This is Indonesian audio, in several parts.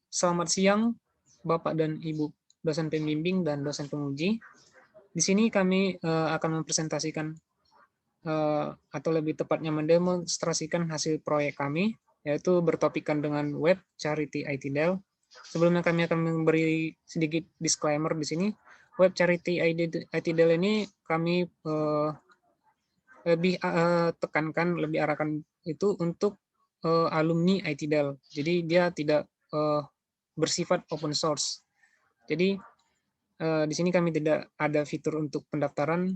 Selamat siang, Bapak dan Ibu dosen pembimbing dan dosen penguji. Di sini kami akan mempresentasikan atau lebih tepatnya mendemonstrasikan hasil proyek kami, yaitu bertopikkan dengan web charity ITDEL. Sebelumnya kami akan memberi sedikit disclaimer di sini. Web charity ITDEL ini kami lebih tekankan, lebih arahkan itu untuk alumni ITDEL. Jadi dia tidak bersifat open source. Jadi di sini kami tidak ada fitur untuk pendaftaran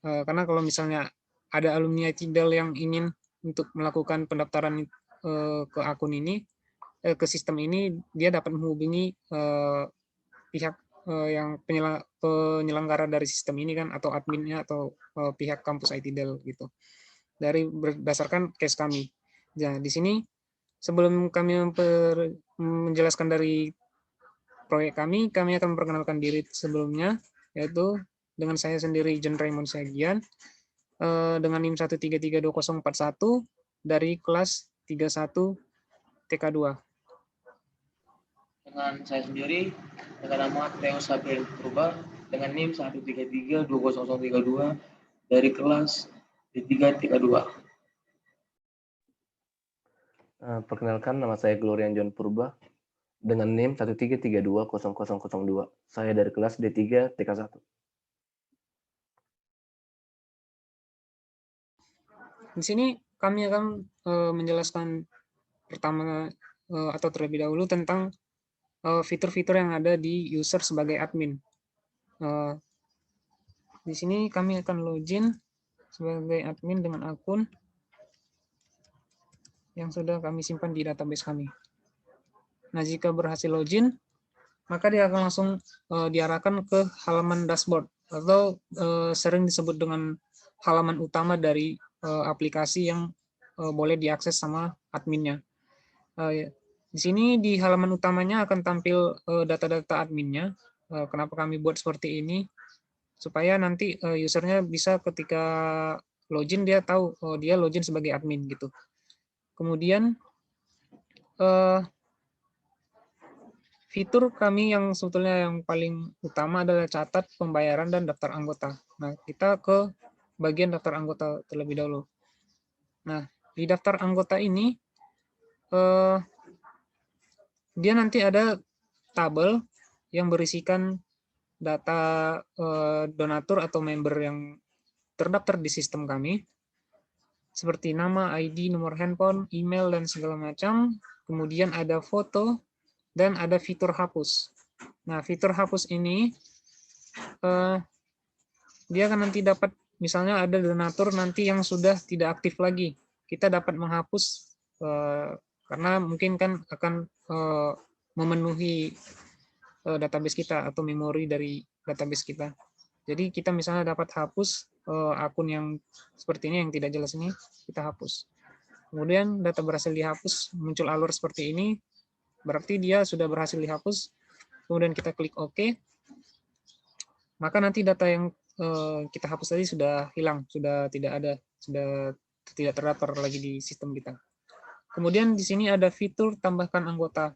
karena kalau misalnya ada alumni ITDEL yang ingin untuk melakukan pendaftaran ke akun ini, ke sistem ini, dia dapat menghubungi pihak yang penyelenggara dari sistem ini kan, atau adminnya atau pihak kampus ITDEL gitu. Dari berdasarkan case kami. Nah, di sini sebelum kami menjelaskan dari proyek kami akan memperkenalkan diri sebelumnya, yaitu dengan saya sendiri John Raymond Siagian, dengan NIM 1332041 dari kelas 31 TK2. Dengan saya sendiri, dengan nama Theo Sabril Purba, dengan NIM 1332032 dari kelas D3 TK2. Perkenalkan, nama saya Glorian John Purba dengan NIM 133200002. Saya dari kelas D3 TK1. Di sini kami akan menjelaskan pertama atau terlebih dahulu tentang fitur-fitur yang ada di user sebagai admin. Di sini kami akan login sebagai admin dengan akun yang sudah kami simpan di database kami. Nah, jika berhasil login, maka dia akan langsung diarahkan ke halaman dashboard atau sering disebut dengan halaman utama dari aplikasi yang boleh diakses sama adminnya. Di sini di halaman utamanya akan tampil data-data adminnya. Kenapa kami buat seperti ini? Supaya nanti usernya bisa ketika login dia tahu dia login sebagai admin gitu. Kemudian fitur kami yang sebetulnya yang paling utama adalah catat pembayaran dan daftar anggota. Nah, kita ke bagian daftar anggota terlebih dahulu. Nah, di daftar anggota ini dia nanti ada tabel yang berisikan data donatur atau member yang terdaftar di sistem kami, seperti nama, ID, nomor handphone, email, dan segala macam. Kemudian ada foto, dan ada fitur hapus. Nah, fitur hapus ini, dia akan nanti dapat, misalnya ada donatur nanti yang sudah tidak aktif lagi. Kita dapat menghapus, karena mungkin kan akan memenuhi database kita atau memori dari database kita. Jadi kita misalnya dapat hapus akun yang seperti ini yang tidak jelas ini, kita hapus. Kemudian data berhasil dihapus, muncul alur seperti ini, berarti dia sudah berhasil dihapus. Kemudian kita klik OK, maka nanti data yang kita hapus tadi sudah hilang, sudah tidak ada, sudah tidak terdaftar lagi di sistem kita. Kemudian di sini ada fitur tambahkan anggota.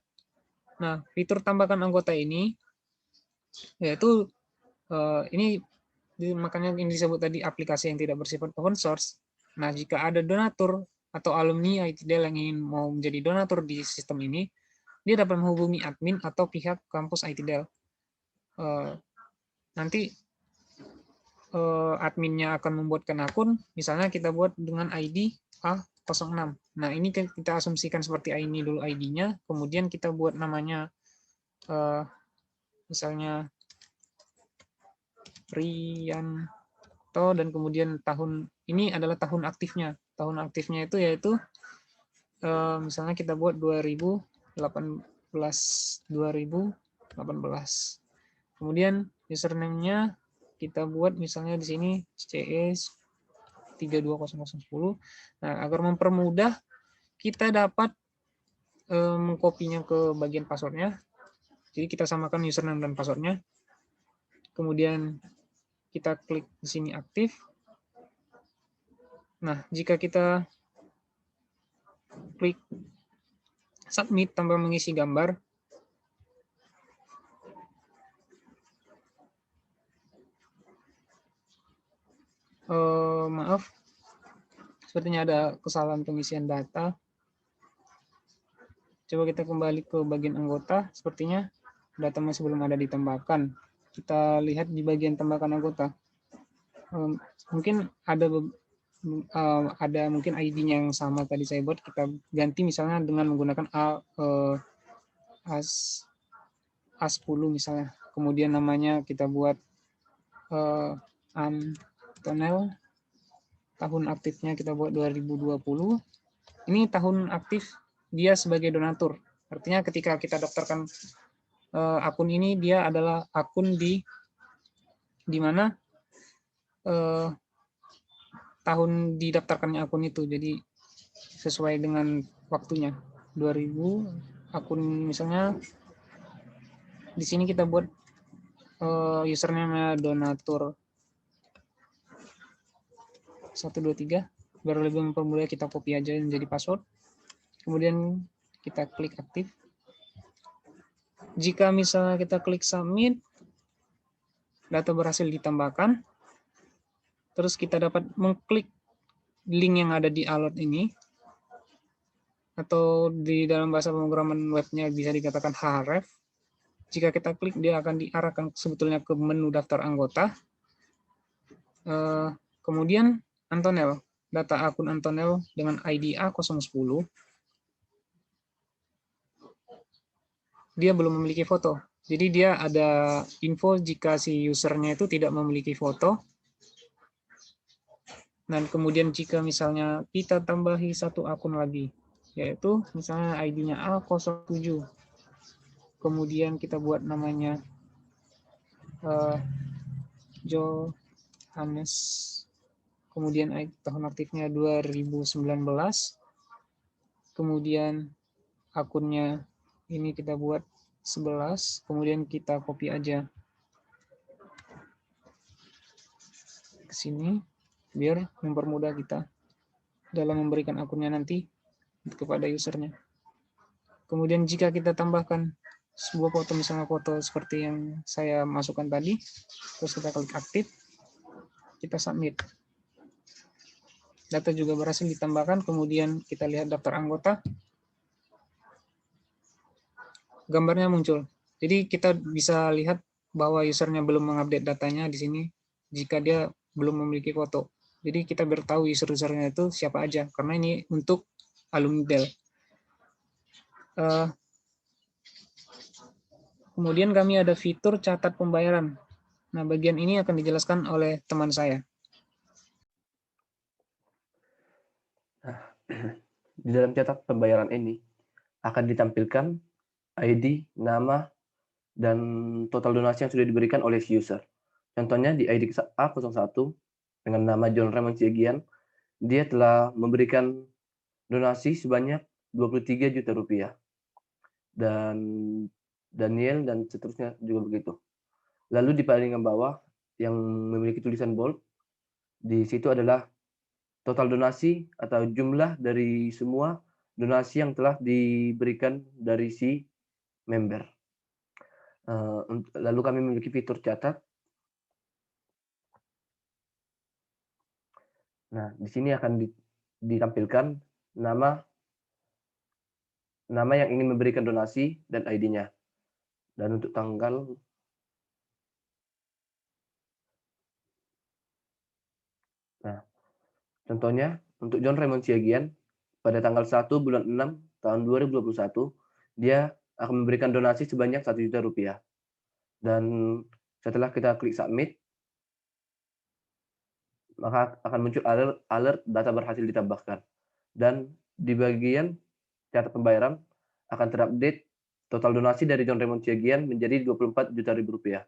Nah, fitur tambahkan anggota ini yaitu ini makanya ini disebut tadi aplikasi yang tidak bersifat open source. Nah, jika ada donatur atau alumni ITDEL yang ingin mau menjadi donatur di sistem ini, dia dapat menghubungi admin atau pihak kampus ITDEL. Nanti adminnya akan membuatkan akun, misalnya kita buat dengan ID A06. Nah, ini kita asumsikan seperti ini dulu ID-nya, kemudian kita buat namanya misalnya Rianto, dan kemudian tahun ini adalah tahun aktifnya. Tahun aktifnya itu yaitu misalnya kita buat 2018. Kemudian username-nya kita buat misalnya di sini CS 320010. Nah, agar mempermudah kita dapat mengkopinya ke bagian passwordnya. Jadi kita samakan username dan passwordnya. Kemudian kita klik di sini aktif. Nah, jika kita klik submit tanpa mengisi gambar. Maaf, sepertinya ada kesalahan pengisian data. Coba kita kembali ke bagian anggota, sepertinya data masih belum ada ditambahkan. Kita lihat di bagian tambahkan anggota. Mungkin ada mungkin ID-nya yang sama tadi saya buat, kita ganti misalnya dengan menggunakan A10 misalnya. Kemudian namanya kita buat Antonel. Tahun aktifnya kita buat 2020. Ini tahun aktif dia sebagai donatur. Artinya ketika kita daftarkan akun ini, dia adalah akun di mana tahun didaftarkannya akun itu. Jadi sesuai dengan waktunya. 2000 akun misalnya di sini kita buat username donatur 123, biar lebih mempermudah kita copy aja menjadi password. Kemudian kita klik aktif. Jika misalnya kita klik submit, data berhasil ditambahkan. Terus kita dapat mengklik link yang ada di alert ini, atau di dalam bahasa pemrograman webnya bisa dikatakan href. Jika kita klik, dia akan diarahkan sebetulnya ke menu daftar anggota. Kemudian Antonel, data akun Antonel dengan ID A010, dia belum memiliki foto. Jadi dia ada info jika si usernya itu tidak memiliki foto. Dan kemudian jika misalnya kita tambahi satu akun lagi, yaitu misalnya ID-nya A07. Kemudian kita buat namanya Johannes. Kemudian tahun aktifnya 2019. Kemudian akunnya ini kita buat 11. Kemudian kita copy aja ke sini biar mempermudah kita dalam memberikan akunnya nanti kepada usernya. Kemudian jika kita tambahkan sebuah foto, misalnya foto seperti yang saya masukkan tadi, terus kita klik aktif, kita submit. Data juga berhasil ditambahkan, kemudian kita lihat daftar anggota, gambarnya muncul. Jadi kita bisa lihat bahwa usernya belum mengupdate datanya di sini jika dia belum memiliki foto. Jadi kita bertahu user-usernya itu siapa aja, karena ini untuk alumni Dell. Kemudian kami ada fitur catat pembayaran. Nah, bagian ini akan dijelaskan oleh teman saya. Di dalam catat pembayaran ini akan ditampilkan ID, nama, dan total donasi yang sudah diberikan oleh si user. Contohnya di ID A01 dengan nama John Raymond Siagian, dia telah memberikan donasi sebanyak 23 juta rupiah. Dan Daniel dan seterusnya juga begitu. Lalu di paling bawah yang memiliki tulisan bold, di situ adalah total donasi atau jumlah dari semua donasi yang telah diberikan dari si member. Lalu kami memiliki fitur catat. Nah, di sini akan ditampilkan nama yang ingin memberikan donasi dan ID-nya. Dan untuk tanggal, nah, contohnya untuk John Raymond Siagian pada tanggal 1 bulan 6 tahun 2021, dia akan memberikan donasi sebanyak 1 juta rupiah. Dan setelah kita klik submit, maka akan muncul alert data berhasil ditambahkan. Dan di bagian catat pembayaran akan terupdate total donasi dari John Raymond Siagian menjadi 24 juta rupiah.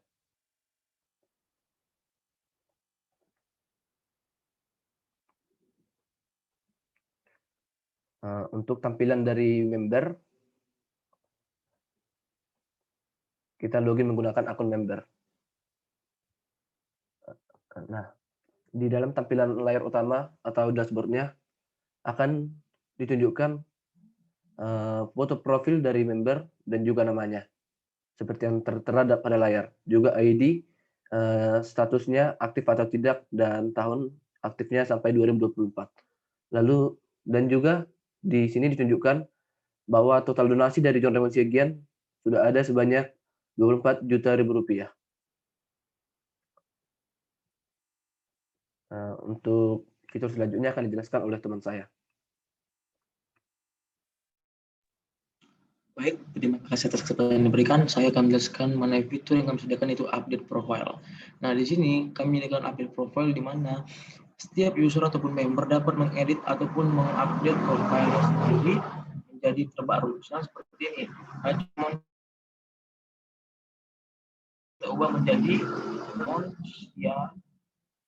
Untuk tampilan dari member, kita login menggunakan akun member. Nah, di dalam tampilan layar utama atau dashboard-nya akan ditunjukkan foto profil dari member dan juga namanya, seperti yang tertera pada layar. Juga ID, statusnya aktif atau tidak, dan tahun aktifnya sampai 2024. Lalu, dan juga di sini ditunjukkan bahwa total donasi dari John Raymond Siagian sudah ada sebanyak 24 juta ribu rupiah. Untuk fitur selanjutnya akan dijelaskan oleh teman saya. Baik, terima kasih atas kesempatan yang diberikan. Saya akan menjelaskan mengenai fitur yang kami sediakan, itu update profile. Nah, di sini kami menyediakan update profile di mana setiap user ataupun member dapat mengedit ataupun mengupdate profile sendiri menjadi terbaru. Misalnya seperti ini. Kita ubah menjadi ya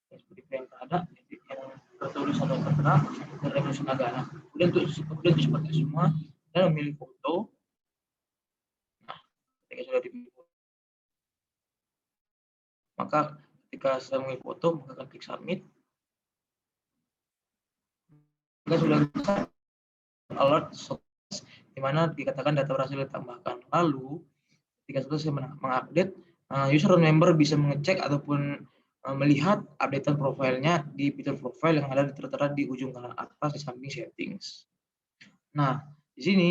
seperti yang ada, yang tertulis atau tertera dan revolusi negara. Kemudian untuk seperti semua, dan memilih foto. Ketika sudah dipilih, maka ketika saya memilih foto, maka akan klik submit. Maka sudah bisa alert di mana dikatakan data berhasil ditambahkan. Lalu ketika selesai mengupdate, user dan member bisa mengecek ataupun melihat updatean profilnya di fitur profile yang ada tertera di ujung kanan atas di samping settings. Nah, di sini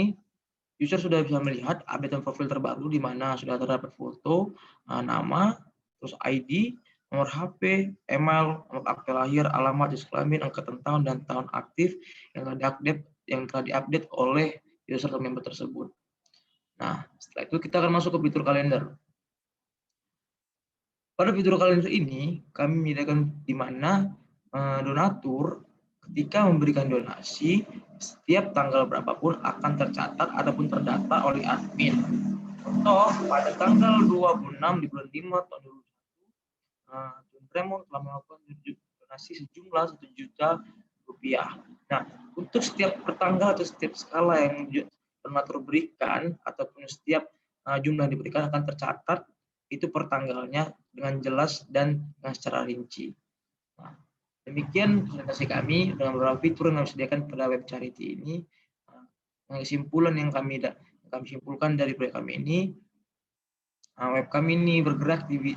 user sudah bisa melihat updatean profil terbaru di mana sudah terdapat foto, nama, terus ID, nomor HP, email, nomor akte lahir, alamat, jenis kelamin, angkatan tahun, dan tahun aktif yang telah diupdate oleh user atau member tersebut. Nah, setelah itu kita akan masuk ke fitur kalender. Pada fitur kalender ini, kami menyediakan di mana donatur ketika memberikan donasi, setiap tanggal berapapun akan tercatat ataupun terdata oleh admin. Contoh, pada tanggal 26 di bulan 5 tahun 2021, John Raymond telah melakukan donasi sejumlah 1 juta rupiah. Nah, untuk setiap pertanggal atau setiap skala yang donatur berikan ataupun setiap jumlah yang diberikan akan tercatat itu pertanggalnya dengan jelas dan dengan secara rinci. Nah, demikian presentasi kami dengan beberapa fitur yang kami sediakan pada web charity ini. Kesimpulan yang kami simpulkan dari proyek kami ini, web kami ini bergerak di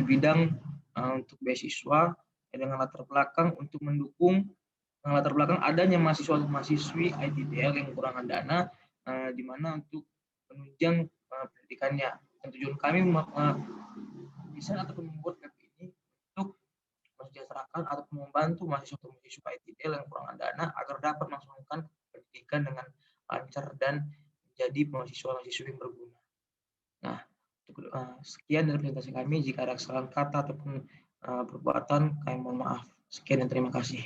bidang untuk beasiswa dengan latar belakang untuk mendukung latar belakang adanya mahasiswa-mahasiswi ITDL yang kekurangan dana, di mana untuk menunjang pendidikannya. Dan tujuan kami desain ataupun membuat web ini untuk mensejahterakan ataupun membantu mahasiswa ITDL yang kekurangan dana agar dapat melaksanakan pendidikan dengan lancar dan menjadi mahasiswa-mahasiswi yang berguna. Nah, sekian dari presentasi kami. Jika ada kesalahan kata ataupun perbuatan, kami mohon maaf. Sekian dan terima kasih.